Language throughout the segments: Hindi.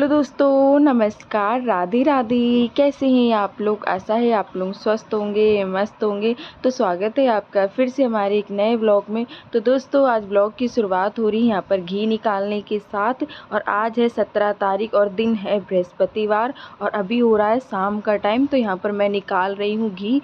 हेलो दोस्तों, नमस्कार, राधे राधे। कैसे हैं आप लोग? आशा है आप लोग स्वस्थ होंगे, मस्त होंगे। तो स्वागत है आपका फिर से हमारे एक नए ब्लॉग में। तो दोस्तों, आज ब्लॉग की शुरुआत हो रही है यहाँ पर घी निकालने के साथ। और आज है 17 तारीख और दिन है बृहस्पतिवार और अभी हो रहा है शाम का टाइम। तो यहाँ पर मैं निकाल रही हूँ घी।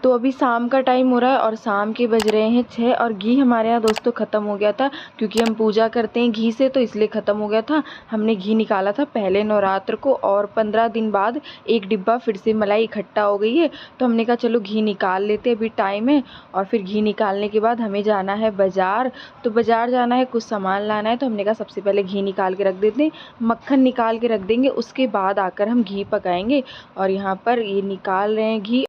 तो अभी शाम का टाइम हो रहा है और शाम के बज रहे हैं 6 और घी हमारे यहाँ दोस्तों ख़त्म हो गया था, क्योंकि हम पूजा करते हैं घी से, तो इसलिए ख़त्म हो गया था। हमने घी निकाला था पहले नवरात्र को और 15 दिन बाद एक डिब्बा फिर से मलाई इकट्ठा हो गई है। तो हमने कहा चलो घी निकाल लेते, अभी टाइम है। और फिर घी निकालने के बाद हमें जाना है बाज़ार। तो बाज़ार जाना है, कुछ सामान लाना है। तो हमने कहा सबसे पहले घी निकाल के रख देते हैं, मक्खन निकाल के रख देंगे, उसके बाद आकर हम घी पकाएंगे। और यहाँ पर ये निकाल रहे हैं घी।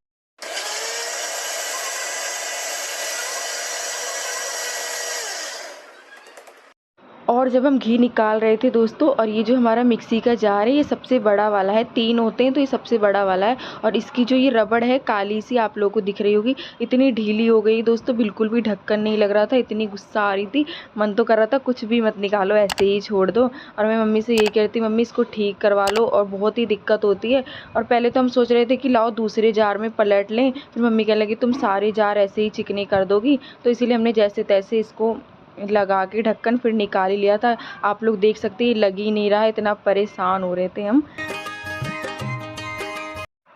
और जब हम घी निकाल रहे थे दोस्तों, और ये जो हमारा मिक्सी का जार है ये सबसे बड़ा वाला है, 3 होते हैं तो ये सबसे बड़ा वाला है। और इसकी जो ये रबड़ है काली सी आप लोगों को दिख रही होगी, इतनी ढीली हो गई दोस्तों, बिल्कुल भी ढक्कन नहीं लग रहा था। इतनी गुस्सा आ रही थी, मन तो कर रहा था कुछ भी मत निकालो, ऐसे ही छोड़ दो। और मैं मम्मी से यही कहती, मम्मी इसको ठीक करवा लो, और बहुत ही दिक्कत होती है। और पहले तो हम सोच रहे थे कि लाओ दूसरे जार में पलट लें, फिर मम्मी कहने लगी तुम सारे जार ऐसे ही चिकने कर दोगी। तो इसीलिए हमने जैसे तैसे इसको लगा के ढक्कन फिर निकाल ही लिया था। आप लोग देख सकते हैं लग ही नहीं रहा है, इतना परेशान हो रहे थे हम।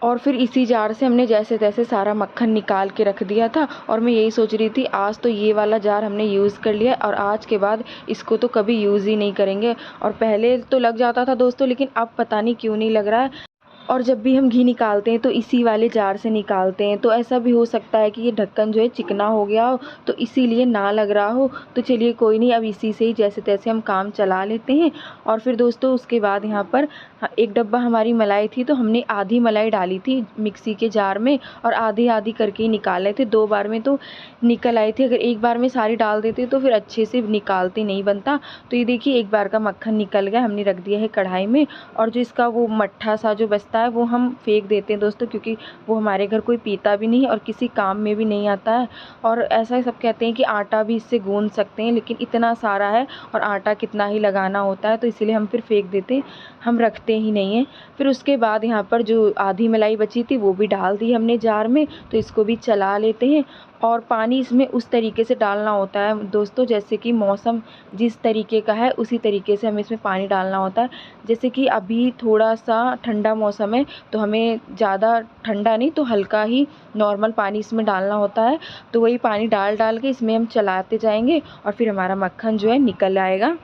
और फिर इसी जार से हमने जैसे तैसे सारा मक्खन निकाल के रख दिया था। और मैं यही सोच रही थी आज तो ये वाला जार हमने यूज़ कर लिया और आज के बाद इसको तो कभी यूज़ ही नहीं करेंगे। और पहले तो लग जाता था दोस्तों, लेकिन अब पता नहीं क्यों नहीं लग रहा है। और जब भी हम घी निकालते हैं तो इसी वाले जार से निकालते हैं, तो ऐसा भी हो सकता है कि ये ढक्कन जो है चिकना हो गया हो, तो इसीलिए ना लग रहा हो। तो चलिए कोई नहीं, अब इसी से ही जैसे तैसे हम काम चला लेते हैं। और फिर दोस्तों उसके बाद यहाँ पर एक डब्बा हमारी मलाई थी, तो हमने आधी मलाई डाली थी मिक्सी के जार में और आधी आधी करके ही निकाल रहे थे। 2 बार में तो निकल आई थी, अगर एक बार में सारी डाल देते तो फिर अच्छे से निकालते नहीं बनता। तो ये देखिए एक बार का मक्खन निकल गया, हमने रख दिया है कढ़ाई में। और जो इसका वो मट्ठा सा जो बचता है वो हम फेंक देते हैं दोस्तों, क्योंकि वो हमारे घर कोई पीता भी नहीं और किसी काम में भी नहीं आता है। और ऐसा सब कहते हैं कि आटा भी इससे गूंद सकते हैं, लेकिन इतना सारा है और आटा कितना ही लगाना होता है, तो इसीलिए हम फिर फेंक देते हैं, हम रखते ही नहीं हैं। फिर उसके बाद यहाँ पर जो आधी मलाई बची थी वो भी डाल दी हमने जार में, तो इसको भी चला लेते हैं। और पानी इसमें उस तरीके से डालना होता है दोस्तों, जैसे कि मौसम जिस तरीके का है उसी तरीके से हमें इसमें पानी डालना होता है। जैसे कि अभी थोड़ा सा ठंडा मौसम है, तो हमें ज़्यादा ठंडा नहीं तो हल्का ही नॉर्मल पानी इसमें डालना होता है। तो वही पानी डाल डाल के इसमें हम चलाते जाएंगे और फिर हमारा मक्खन जो है निकल आएगा।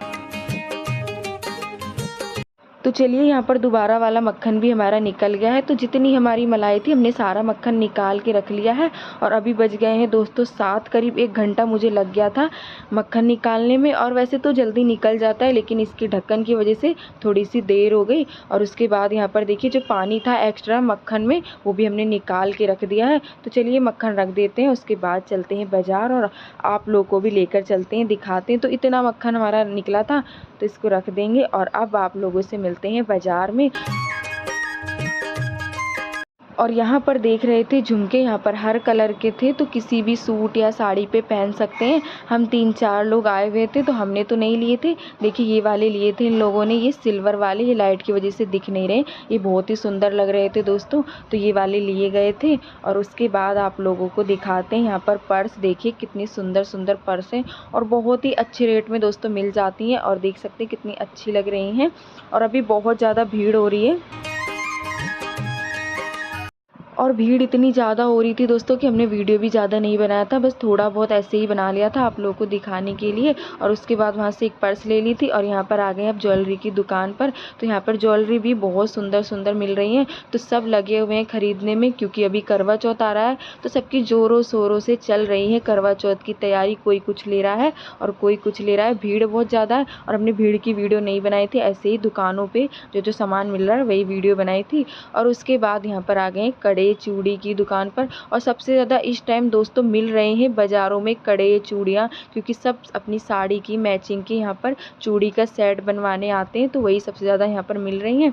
तो चलिए यहाँ पर दोबारा वाला मक्खन भी हमारा निकल गया है। तो जितनी हमारी मलाई थी हमने सारा मक्खन निकाल के रख लिया है। और अभी बज गए हैं दोस्तों 7, करीब 1 घंटा मुझे लग गया था मक्खन निकालने में। और वैसे तो जल्दी निकल जाता है, लेकिन इसकी ढक्कन की वजह से थोड़ी सी देर हो गई। और उसके बाद यहाँ पर देखिए जो पानी था एक्स्ट्रा मक्खन में वो भी हमने निकाल के रख दिया है। तो चलिए मक्खन रख देते हैं, उसके बाद चलते हैं बाज़ार और आप लोग को भी लेकर चलते हैं, दिखाते हैं। तो इतना मक्खन हमारा निकला था, तो इसको रख देंगे और अब आप लोगों से मिलते हैं बाज़ार में। और यहाँ पर देख रहे थे झुमके, यहाँ पर हर कलर के थे, तो किसी भी सूट या साड़ी पे पहन सकते हैं। हम 3-4 लोग आए हुए थे, तो हमने तो नहीं लिए थे। देखिए ये वाले लिए थे इन लोगों ने, ये सिल्वर वाले, ये लाइट की वजह से दिख नहीं रहे, ये बहुत ही सुंदर लग रहे थे दोस्तों, तो ये वाले लिए गए थे। और उसके बाद आप लोगों को दिखाते हैं यहाँ पर पर्स, देखिए कितनी सुंदर सुंदर पर्स हैं और बहुत ही अच्छे रेट में दोस्तों मिल जाती हैं। और देख सकते हैं कितनी अच्छी लग रही हैं। और अभी बहुत ज़्यादा भीड़ हो रही है, और भीड़ इतनी ज़्यादा हो रही थी दोस्तों कि हमने वीडियो भी ज़्यादा नहीं बनाया था, बस थोड़ा बहुत ऐसे ही बना लिया था आप लोगों को दिखाने के लिए। और उसके बाद वहाँ से एक पर्स ले ली थी और यहाँ पर आ गए अब ज्वेलरी की दुकान पर। तो यहाँ पर ज्वेलरी भी बहुत सुंदर सुंदर मिल रही हैं, तो सब लगे हुए हैं ख़रीदने में, क्योंकि अभी करवा चौथ आ रहा है, तो सबकी ज़ोरों शोरों से चल रही है करवा चौथ की तैयारी। कोई कुछ ले रहा है और कोई कुछ ले रहा है, भीड़ बहुत ज़्यादा है। और हमने भीड़ की वीडियो नहीं बनाई थी, ऐसे ही दुकानों पर जो जो सामान मिल रहा है वही वीडियो बनाई थी। और उसके बाद यहाँ पर आ गए कड़े चूड़ी की दुकान पर। और सबसे ज़्यादा इस टाइम दोस्तों मिल रहे हैं बाज़ारों में कड़े चूड़ियाँ, क्योंकि सब अपनी साड़ी की मैचिंग की यहाँ पर चूड़ी का सेट बनवाने आते हैं, तो वही सबसे ज़्यादा यहाँ पर मिल रही हैं।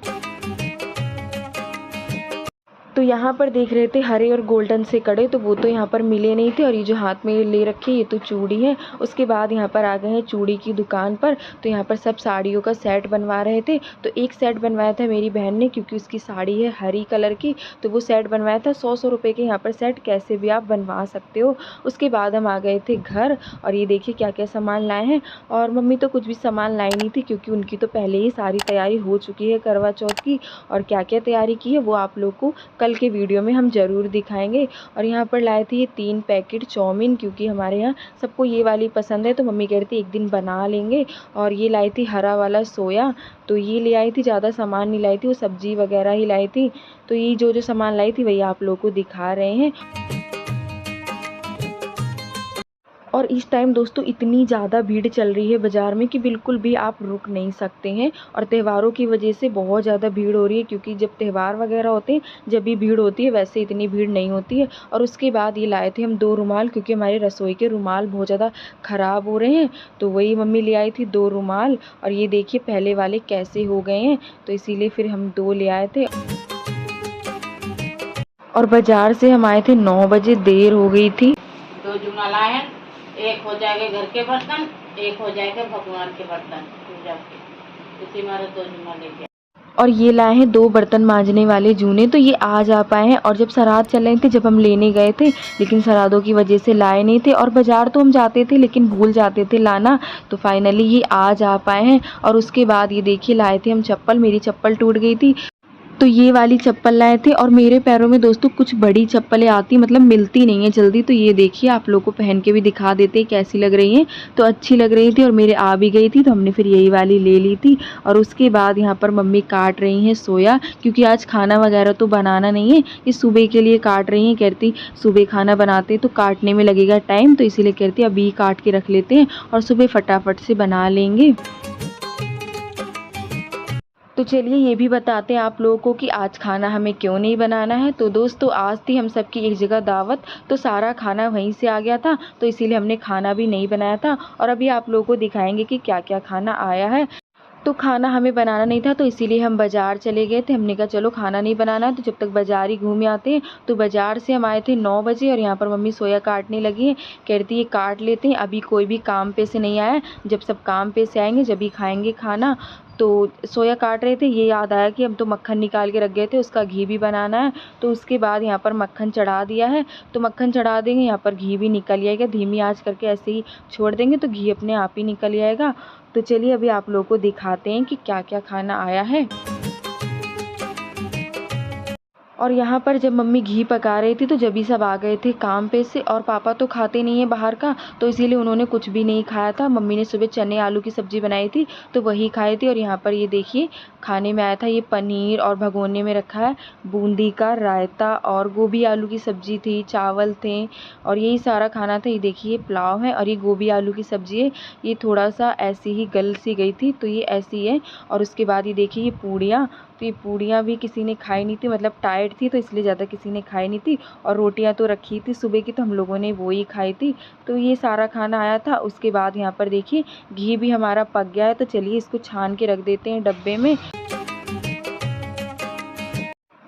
तो यहाँ पर देख रहे थे हरे और गोल्डन से कड़े, तो वो तो यहाँ पर मिले नहीं थे। और ये जो हाथ में ले रखे ये तो चूड़ी है। उसके बाद यहाँ पर आ गए हैं चूड़ी की दुकान पर। तो यहाँ पर सब साड़ियों का सेट बनवा रहे थे। तो एक सेट बनवाया था मेरी बहन ने, क्योंकि उसकी साड़ी है हरी कलर की, तो वो सेट बनवाया था। 100 रुपये के यहाँ पर सेट कैसे भी आप बनवा सकते हो। उसके बाद हम आ गए थे घर, और ये देखिए क्या क्या सामान लाए हैं। और मम्मी तो कुछ भी सामान लाई नहीं थी, क्योंकि उनकी तो पहले ही सारी तैयारी हो चुकी है करवा चौथ की। और क्या क्या तैयारी की है वो आप लोग को कल के वीडियो में हम ज़रूर दिखाएंगे। और यहाँ पर लाए थे ये 3 पैकेट चाउमीन, क्योंकि हमारे यहाँ सबको ये वाली पसंद है, तो मम्मी कह रही थी एक दिन बना लेंगे। और ये लाई थी हरा वाला सोया, तो ये ले आई थी, ज़्यादा सामान नहीं लाई थी, वो सब्जी वगैरह ही लाई थी। तो ये जो सामान लाई थी वही आप लोग को दिखा रहे हैं। और इस टाइम दोस्तों इतनी ज़्यादा भीड़ चल रही है बाज़ार में कि बिल्कुल भी आप रुक नहीं सकते हैं। और त्योहारों की वजह से बहुत ज़्यादा भीड़ हो रही है, क्योंकि जब त्यौहार वगैरह होते हैं जब भी भीड़ होती है, वैसे इतनी भीड़ नहीं होती है। और उसके बाद ये लाए थे हम 2 रुमाल, क्योंकि हमारे रसोई के रुमाल बहुत ज़्यादा ख़राब हो रहे हैं, तो वही मम्मी ले आई थी 2 रुमाल। और ये देखिए पहले वाले कैसे हो गए हैं, तो इसीलिए फिर हम 2 ले आए थे। और बाज़ार से हम आए थे 9 बजे, देर हो गई थी। 2 जुमा लाए हैं, एक हो जाएगा घर के बर्तन, एक हो जाएगा भगवान के बर्तन पूजा के। इसी मारे 2 जुमा लेके। और ये लाए हैं 2 बर्तन मांजने वाले जूने, तो ये आज आ पाए हैं। और जब श्राद्ध चल रहे थे जब हम लेने गए थे, लेकिन श्राद्धों की वजह से लाए नहीं थे। और बाज़ार तो हम जाते थे लेकिन भूल जाते थे लाना, तो फाइनली ये आज आ पाए हैं। और उसके बाद ये देखिए लाए थे हम चप्पल, मेरी चप्पल टूट गई थी, तो ये वाली चप्पल लाए थे। और मेरे पैरों में दोस्तों कुछ बड़ी चप्पलें आती मतलब मिलती नहीं है जल्दी, तो ये देखिए आप लोग को पहन के भी दिखा देते कैसी लग रही हैं। तो अच्छी लग रही थी और मेरे आ भी गई थी, तो हमने फिर यही वाली ले ली थी। और उसके बाद यहाँ पर मम्मी काट रही हैं सोया, क्योंकि आज खाना वगैरह तो बनाना नहीं है, ये सुबह के लिए काट रही हैं। कहती सुबह खाना बनाते तो काटने में लगेगा टाइम, तो इसीलिए कहती अभी काट के रख लेते हैं और सुबह फटाफट से बना लेंगे। तो चलिए ये भी बताते हैं आप लोगों को कि आज खाना हमें क्यों नहीं बनाना है। तो दोस्तों आज थी हम सबकी एक जगह दावत, तो सारा खाना वहीं से आ गया था, तो इसीलिए हमने खाना भी नहीं बनाया था। और अभी आप लोगों को दिखाएंगे कि क्या क्या खाना आया है। तो खाना हमें बनाना नहीं था, तो इसीलिए हम बाज़ार चले गए थे। हमने कहा चलो खाना नहीं बनाना है तो जब तक बाज़ार ही घूम आते हैं। तो बाज़ार से हम आए थे 9 बजे, और यहाँ पर मम्मी सोया काटने लगी हैं। कहती है काट लेते हैं, अभी कोई भी काम पे से नहीं आया, जब सब काम पे से आएंगे जब ही खाएंगे खाना। तो सोया काट रहे थे, ये याद आया कि हम तो मक्खन निकाल के रख गए थे, उसका घी भी बनाना है। तो उसके बाद यहाँ पर मक्खन चढ़ा दिया है, तो मक्खन चढ़ा देंगे, यहाँ पर घी भी निकल आएगा। धीमी आंच करके ऐसे ही छोड़ देंगे तो घी अपने आप ही निकल आएगा। तो चलिए अभी आप लोगों को दिखाते हैं कि क्या क्या खाना आया है। और यहाँ पर जब मम्मी घी पका रही थी तो जब ही सब आ गए थे काम पे से, और पापा तो खाते नहीं है बाहर का, तो इसीलिए उन्होंने कुछ भी नहीं खाया था। मम्मी ने सुबह चने आलू की सब्ज़ी बनाई थी तो वही खाए थे। और यहाँ पर ये देखिए खाने में आया था ये पनीर, और भगोने में रखा है बूंदी का रायता, और गोभी आलू की सब्ज़ी थी, चावल थे, और यही सारा खाना था। ये देखिए पुलाव है और ये गोभी आलू की सब्ज़ी है। ये थोड़ा सा ऐसी ही गल सी गई थी तो ये ऐसी है। और उसके बाद ये देखिए ये पूड़ियाँ, तो ये पूड़ियाँ भी किसी ने खाई नहीं थी, मतलब टाइट थी तो इसलिए ज़्यादा किसी ने खाई नहीं थी। और रोटियाँ तो रखी थी सुबह की, तो हम लोगों ने वो ही खाई थी। तो ये सारा खाना आया था। उसके बाद यहाँ पर देखिए घी भी हमारा पक गया है, तो चलिए इसको छान के रख देते हैं डब्बे में।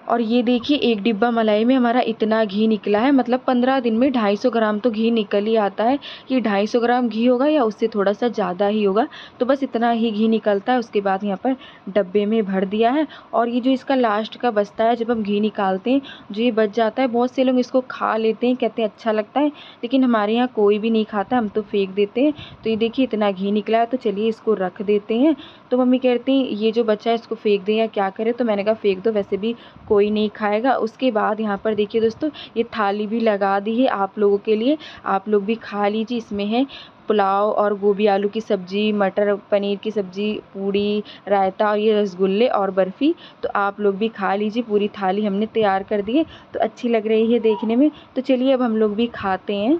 और ये देखिए एक डिब्बा मलाई में हमारा इतना घी निकला है, मतलब 15 दिन में 250 ग्राम तो घी निकल ही आता है। ये 250 ग्राम घी होगा या उससे थोड़ा सा ज़्यादा ही होगा, तो बस इतना ही घी निकलता है। उसके बाद यहाँ पर डब्बे में भर दिया है। और ये जो इसका लास्ट का बचता है, जब हम घी निकालते हैं जो ये बच जाता है, बहुत से लोग इसको खा लेते हैं, कहते हैं अच्छा लगता है, लेकिन हमारे यहाँ कोई भी नहीं खाता, हम तो फेंक देते हैं। तो ये देखिए इतना घी निकला है, तो चलिए इसको रख देते हैं। तो मम्मी कहती हैं ये जो बचा है इसको फेंक दें या क्या करें, तो मैंने कहा फेंक दो, वैसे भी कोई नहीं खाएगा। उसके बाद यहाँ पर देखिए दोस्तों ये थाली भी लगा दी है आप लोगों के लिए, आप लोग भी खा लीजिए। इसमें है पुलाव और गोभी आलू की सब्ज़ी, मटर पनीर की सब्ज़ी, पूड़ी, रायता, और ये रसगुल्ले और बर्फ़ी। तो आप लोग भी खा लीजिए, पूरी थाली हमने तैयार कर दी है, तो अच्छी लग रही है देखने में। तो चलिए अब हम लोग भी खाते हैं।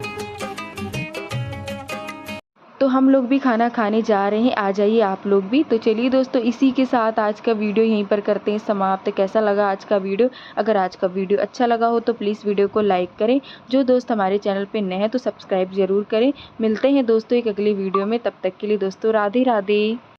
तो हम लोग भी खाना खाने जा रहे हैं, आ जाइए आप लोग भी। तो चलिए दोस्तों इसी के साथ आज का वीडियो यहीं पर करते हैं समाप्त। कैसा लगा आज का वीडियो? अगर आज का वीडियो अच्छा लगा हो तो प्लीज़ वीडियो को लाइक करें। जो दोस्त हमारे चैनल पे नए हैं तो सब्सक्राइब ज़रूर करें। मिलते हैं दोस्तों एक अगली वीडियो में, तब तक के लिए दोस्तों राधे राधे।